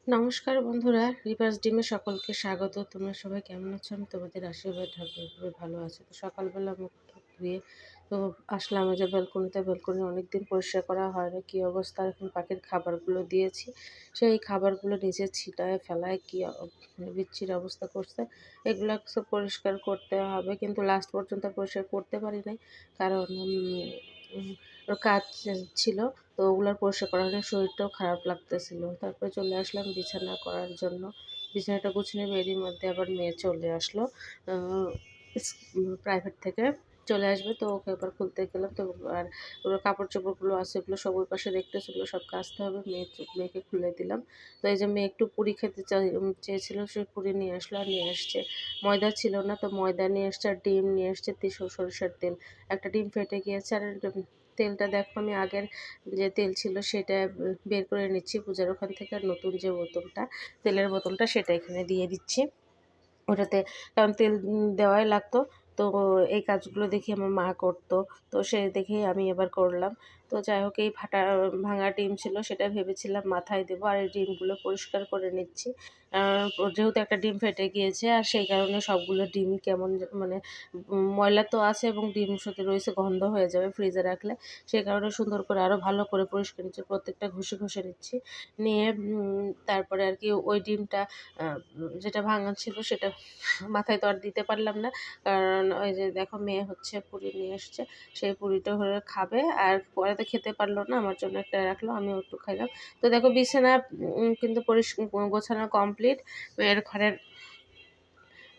নমস্কার বন্ধুরা, রিভার্স ডিমে সকলকে স্বাগত। তোমরা সবাই কেমন আছো? আমি তোমাদের আশীর্বাদ খুবই ভালো আছি। তো সকালবেলা মুখ টুখ ধুয়ে তো আসলাম এই যে ব্যালকনিতে। ব্যালকনি অনেকদিন পরিষ্কার করা হয় না, কী অবস্থা! এখন পাখির খাবারগুলো দিয়েছি, সেই খাবারগুলো নিচে ছিটায় ফেলায় কি মানে বিচ্ছিরি অবস্থা করছে। এগুলো সব পরিষ্কার করতে হবে, কিন্তু লাস্ট পর্যন্ত পরিষ্কার করতে পারি নাই, কারণ ওর কাজ ছিল। তো ওগুলার পরিষ্কার করার জন্য শরীরটাও খারাপ লাগতেছিল। তারপরে চলে আসলাম বিছানা করার জন্য। বিছানাটা গুছিয়ে নেবে, এরই মধ্যে আবার মেয়ে চলে আসলো আ প্রাইভেট থেকে। চলে আসবে, তো ওকে এবার খুলতে গেলাম। তো আর ওর কাপড়-চোপড়গুলো আছে, ওগুলো সব ওই পাশে দেখতেছে, ওগুলো সব কাচতে হবে। মেয়েকে খুলে দিলাম। তো এই যে মেয়ে একটু পুরি খেতে চেয়েছিল, সে পুরি নিয়ে আসলো আর নিয়ে আসছে। ময়দা ছিল না, তো ময়দা নিয়ে আসছে আর ডিম নিয়ে আসছে, সরিষার তেল। একটা ডিম ফেটে গিয়েছে, আর তেলটা দেখো আমি আগের যে তেল ছিল সেটা বের করে নিচ্ছি পূজার ওখান থেকে। আর নতুন যে বোতলটা, তেলের বোতলটা, সেটা এখানে দিয়ে দিচ্ছি ওটাতে, কারণ তেল দেওয়াই লাগতো। তো এই কাজগুলো দেখি আমার মা করতো, তো সে দেখেই আমি এবার করলাম। তো যাই হোক, এই ভাঙা ডিম ছিল, সেটা ভেবেছিলাম মাথায় দেবো, আর এই ডিমগুলো পরিষ্কার করে নিচ্ছি। যেহেতু একটা ডিম ফেটে গিয়েছে, আর সেই কারণে সবগুলো ডিমই কেমন মানে ময়লা তো আছে, এবং ডিম সাথে রয়েছে, গন্ধ হয়ে যাবে ফ্রিজে রাখলে। সেই কারণে সুন্দর করে আরও ভালো করে পরিষ্কার নিচ্ছি, প্রত্যেকটা ঘষে নিচ্ছি। নিয়ে তারপরে আর কি ওই ডিমটা যেটা ভাঙা ছিল সেটা মাথায় তো আর দিতে পারলাম না, কারণ ওই যে দেখো মেয়ে হচ্ছে পুরি নিয়ে এসছে, সেই পুরিটা হলে খাবে, আর পরে তো খেতে পারলো না, আমার জন্য একটা রাখলো, আমিও একটু খাইলাম। তো দেখো বিছানা কিন্তু গোছানো কমপ্লিট। মেয়ের ঘরের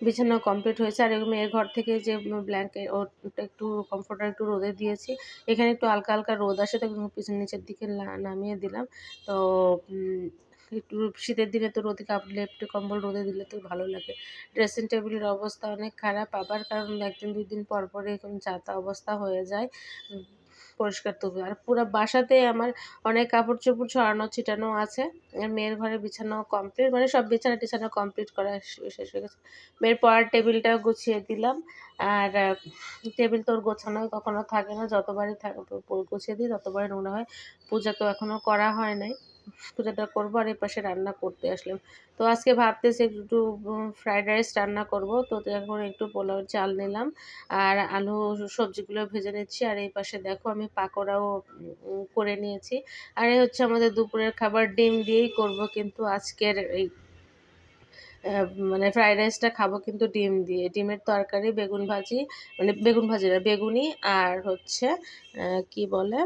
বিছানা কমপ্লিট হয়েছে, আর মেয়ের ঘর থেকে যে ব্ল্যাঙ্কেট ওটা একটু কমফোর্টার একটু রোদে দিয়েছি। এখানে একটু হালকা হালকা রোদ আসে, তো পিছনে নিচের দিকে নামিয়ে দিলাম। তো একটু শীতের দিনে তো রোদে কাপড় একটু কম্বল রোদে দিলে তো ভালো লাগে। ড্রেসিং টেবিলের অবস্থা অনেক খারাপ, আবার কারণ ১ দিন ২ দিন পর পরে এরকম যা তা অবস্থা হয়ে যায়। পরিষ্কার তো, আর পুরো বাসাতে আমার অনেক কাপড় চোপড় ছড়ানো ছিটানো আছে। আর মেয়ের ঘরে বিছানাও কমপ্লিট, মানে সব বিছানা টিছানা কমপ্লিট করা শেষ হয়ে গেছে। মেয়ের পড়ার টেবিলটাও গুছিয়ে দিলাম। আর টেবিল তো ওর গোছানো কখনো থাকে না, যতবারই গুছিয়ে দিই ততবারই নোংরা হয়। পূজা তো এখনো করা হয় নাই, পূজাটা করবো, আর এপাশে রান্না করতে আসলাম। তো আজকে ভাবতেছি একটু ফ্রাইড রাইস রান্না করব। তো এখন একটু পোলাওর চাল নিলাম, আর আলু সবজিগুলো ভেজে নিচ্ছি। আর এই পাশে দেখো আমি পাকোড়াও করে নিয়েছি। আর এই হচ্ছে আমাদের দুপুরের খাবার, ডিম দিয়েই করব, কিন্তু আজকের এই মানে ফ্রাইড রাইসটা খাবো কিন্তু ডিম দিয়ে। ডিমের তরকারি, বেগুন ভাজি, মানে বেগুন ভাজি না, বেগুনি, আর হচ্ছে কি বলে,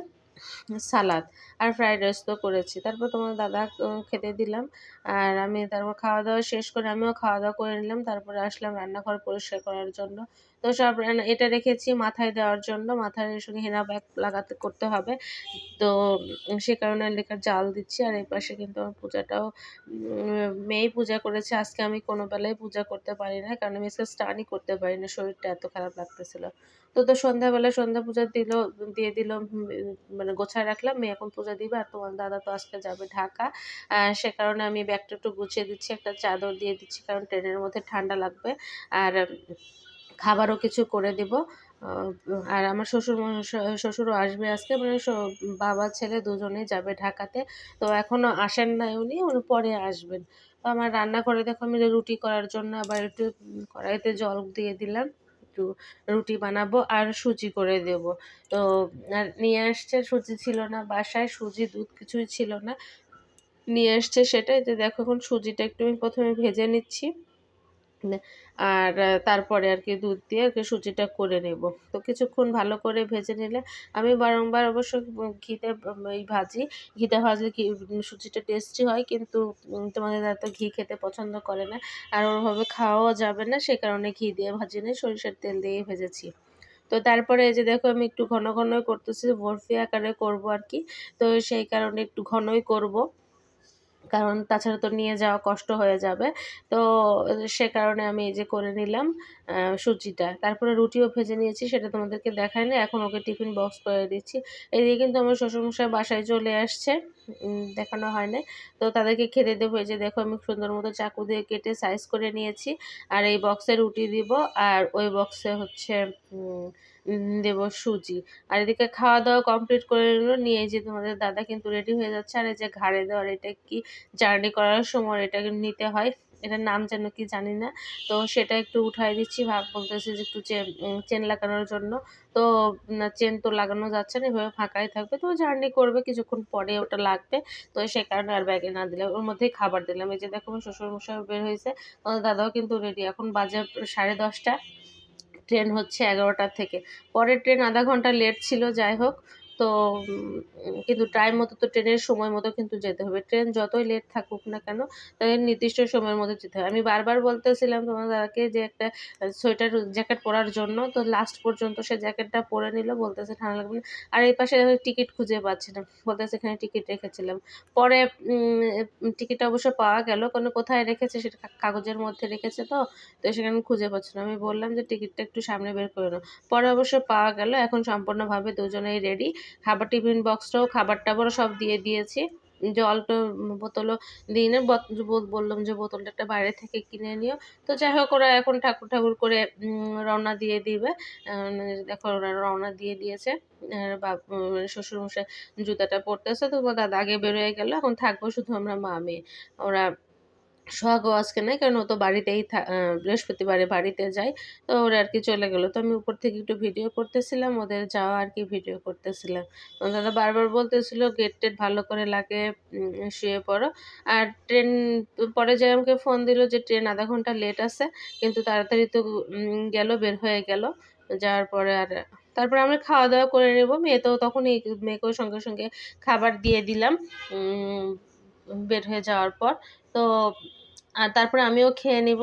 সালাদ, আর ফ্রাইড রাইস তো করেছি। তারপর তোমার দাদা খেতে দিলাম, আর আমি তারপর খাওয়া-দাওয়া শেষ করে আমিও খাওয়া-দাওয়া করে নিলাম। তারপরে আসলাম রান্নাঘর পরিষ্কার করার জন্য। তো সব এটা রেখেছি মাথায় দেওয়ার জন্য। মাথার সঙ্গে হেনা ব্যাগ করতে হবে। তো সে কারণে লেখার জাল দিচ্ছি। আর এপাশে কিন্তু আমার পূজাটাও মেয়েই পূজা করেছে। আজকে আমি কোনো বেলায় পূজা করতে পারি না, কারণ আমি আজকে স্নানই করতে পারি না, শরীরটা এত খারাপ লাগতেছিল। তো সন্ধ্যাবেলা সন্ধ্যা পূজা দিয়ে দিল, মানে গোছায় রাখলাম। মেয়ে এখন পূজা দিবে, আর তোমার দাদা তো আজকে যাবে ঢাকা। সে কারণে আমি ব্যাগটা একটু গুছিয়ে দিচ্ছি, একটা চাদর দিয়ে দিচ্ছি, কারণ ট্রেনের মধ্যে ঠান্ডা লাগবে। আর খাবারও কিছু করে দিব। আ আর আমার শ্বশুরও আসবে আজকে, মানে বাবা ছেলে দুজনেই যাবে ঢাকাতে। তো এখনো আসেন নাই উনি পরে আসবেন। তো আমার রান্নাঘরে দেখো আমি রুটি করার জন্য আবার একটু কড়াইতে জল দিয়ে দিলাম। একটু রুটি বানাবো আর সুজি করে দেব। তো আর নিয়ে আসছে, সুজি ছিল না বাসায়, সুজি দুধ কিছুই ছিল না। নিয়ে আসছে সেটাই, যে দেখো এখন সুজিটা একটু আমি ১ম এ ভেজে নিচ্ছি। নে আর তারপরে আরকি দুধ দিয়ে আরকি সুজিটা করে নেব। তো কিছুক্ষণ ভালো করে ভেজে নিলে, আমি বারংবার অবশ্য ঘিতে ভাজি। ঘিতে ভাজলে সুজিটা টেস্টি হয়, কিন্তু তোমাদের দাদা তো ঘি খেতে পছন্দ করে না। আর ওভাবে খাওয়াও যাবে না, সে কারণে ঘি দিয়ে ভাজি নাই, সরিষার তেল দিয়েই ভেজেছি। তো তারপরে এই যে দেখো আমি একটু ঘন ঘনই করতেছি, বরফি আকারে করবো আরকি। তো সেই কারণে একটু ঘনই করব। কারণ তাছাড়া তো নিয়ে যাওয়া কষ্ট হয়ে যাবে। তো সে কারণে আমি এই যে করে নিলাম সুজিটা। তারপরে রুটিও ভেজে নিয়েছি, সেটা তোমাদেরকে দেখাইনি। এখন ওকে টিফিন বক্স করে দিচ্ছি। এদিকে কিন্তু আমার শ্বশুরমশাই বাসায় চলে আসছে। দেখানো হয় নাই। তো তাদেরকে খেতে দেবো। এই যে দেখো আমি সুন্দর মতো চাকু দিয়ে কেটে সাইজ করে নিয়েছি। আর এই বক্সে রুটি দিব, আর ওই বক্সে হচ্ছে দেবো সুজি। আর এদিকে খাওয়া দাওয়া কমপ্লিট করে নিল, নিয়ে এই যে তোমাদের দাদা কিন্তু রেডি হয়ে যাচ্ছে। আর এই যে ঘাড়ে দেওয়ার এটা কি জার্নি করার সময় এটা নিতে হয়, এটার নাম যেন কি জানি না। তো সেটা একটু উঠাই দিচ্ছি, বলতেছে যে একটু চেন লাগানোর জন্য। তো চেন তো লাগানো যাচ্ছে না, এভাবে ফাঁকাই থাকবে, তো জার্নি করবে কিছুক্ষণ পরে ওটা লাগবে। তো সে কারণে আর ব্যাগে না দিলাম, ওর মধ্যেই খাবার দিলাম। এই যে দেখো আমার শ্বশুরমশাই বের হয়েছে, দাদাও কিন্তু রেডি। এখন বাজে 10:30। ট্রেন হচ্ছে 11টার থেকে, পরের ট্রেন আধা ঘন্টা লেট ছিল, যাই হোক। তো কিন্তু টাইম মতো তো ট্রেনের সময় মতো কিন্তু যেতে হবে, ট্রেন যতই লেট থাকুক না কেন তাদের নির্দিষ্ট সময়ের মধ্যে যেতে হবে। আমি বারবার বলতেছিলাম তোমার দাদাকে যে একটা সোয়েটার জ্যাকেট পরার জন্য, তো লাস্ট পর্যন্ত সে জ্যাকেটটা পরে নিল, বলতেছে ঠান্ডা লাগবে না। আর এই পাশে টিকিট খুঁজে পাচ্ছে না, বলতেছে এখানে টিকিট রেখেছিলাম। পরে টিকিটটা অবশ্য পাওয়া গেল, কারণ কোথায় রেখেছে সেটা কাগজের মধ্যে রেখেছে, তো তো সেখানে খুঁজে পাচ্ছি না। আমি বললাম যে টিকিটটা একটু সামনে বের করে নাও। পরে অবশ্য পাওয়া গেল, এখন সম্পূর্ণভাবে দুজনেই রেডি। খাবার টিফিন বক্সটাও খাবার টাবারও সব দিয়ে দিয়েছি। জল তো বোতলও দিই না, বললাম যে বোতলটা একটা বাইরে থেকে কিনে নিও। তো যাই হোক, ওরা এখন ঠাকুর ঠাকুর করে রওনা দিয়ে দিবে। দেখো ওরা রওনা দিয়ে দিয়েছে। শ্বশুরমশাই জুতাটা পরতেছে, তো দাদা আগে বেরোয় গেল, এখন থাকবো শুধু আমরা মা মেয়ে। ওরা সোহাগও আজকে নাই, কারণ ও তো বাড়িতেই বৃহস্পতিবারে বাড়িতে যায়। তো ওরা আর কি চলে গেলো, তো আমি উপর থেকে একটু ভিডিও করতেছিলাম, ওদের যাওয়া আর কি ভিডিও করতেছিলাম। তো দাদা বারবার বলতেছিল গেট টেট ভালো করে লাগে, শুয়ে পড়ো। আর ট্রেন পরে যে আমাকে ফোন দিল যে ট্রেন আধা ঘন্টা লেট আছে, কিন্তু তাড়াতাড়ি তো গেল, বের হয়ে গেল। যাওয়ার পরে আর তারপরে আমরা খাওয়া দাওয়া করে নেবো, মেয়ে তো তখনই, মেয়েকেও সঙ্গে সঙ্গে খাবার দিয়ে দিলাম বের হয়ে যাওয়ার পর। তো আর তারপরে আমিও খেয়ে নিব।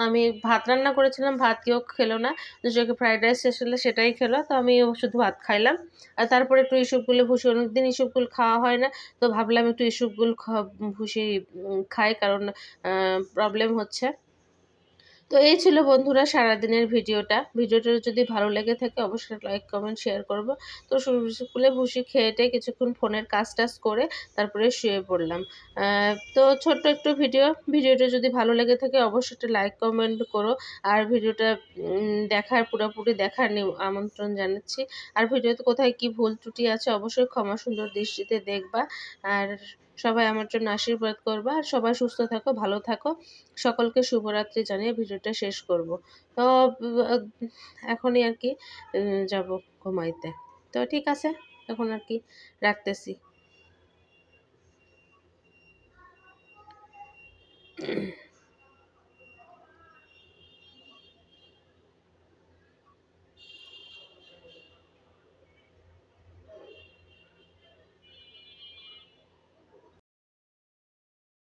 আমি ভাত রান্না করেছিলাম, ভাত কেউ খেলো না। দুজনকে ফ্রাইড রাইস শেষ হলে সেটাই খেলো, তো আমি শুধু ভাত খাইলাম। আর তারপরে একটু ইসবগুল ভুষি, অনেকদিন ইসবগুল খাওয়া হয় না, তো ভাবলাম একটু ইসবগুল ভুষি খাই, কারণ প্রবলেম হচ্ছে। তো এই ছিল বন্ধুরা সারাদিনের ভিডিওটা যদি ভালো লেগে থাকে অবশ্যই লাইক কমেন্ট শেয়ার করব। তো স্কুলে বসে খেয়ে কিছুক্ষণ ফোনের কাজ টাজ করে তারপরে শুয়ে পড়লাম। তো ছোট্ট একটু ভিডিওটা যদি ভালো লেগে থাকে অবশ্যই একটা লাইক কমেন্ট করো। আর ভিডিওটা পুরোপুরি দেখার আমন্ত্রণ জানাচ্ছি। আর ভিডিওতে কোথায় কি ভুল ত্রুটি আছে অবশ্যই ক্ষমা সুন্দর দৃষ্টিতে দেখবা। আর সবাই আমার জন্য আশীর্বাদ করবা, আর সবাই সুস্থ থাকো, ভালো থাকো। সকলকে শুভরাত্রি জানিয়ে ভিডিওটা শেষ করব। তো এখনই আর কি যাব ঘুমাইতে। তো ঠিক আছে, এখন আর কি রাখতেছি।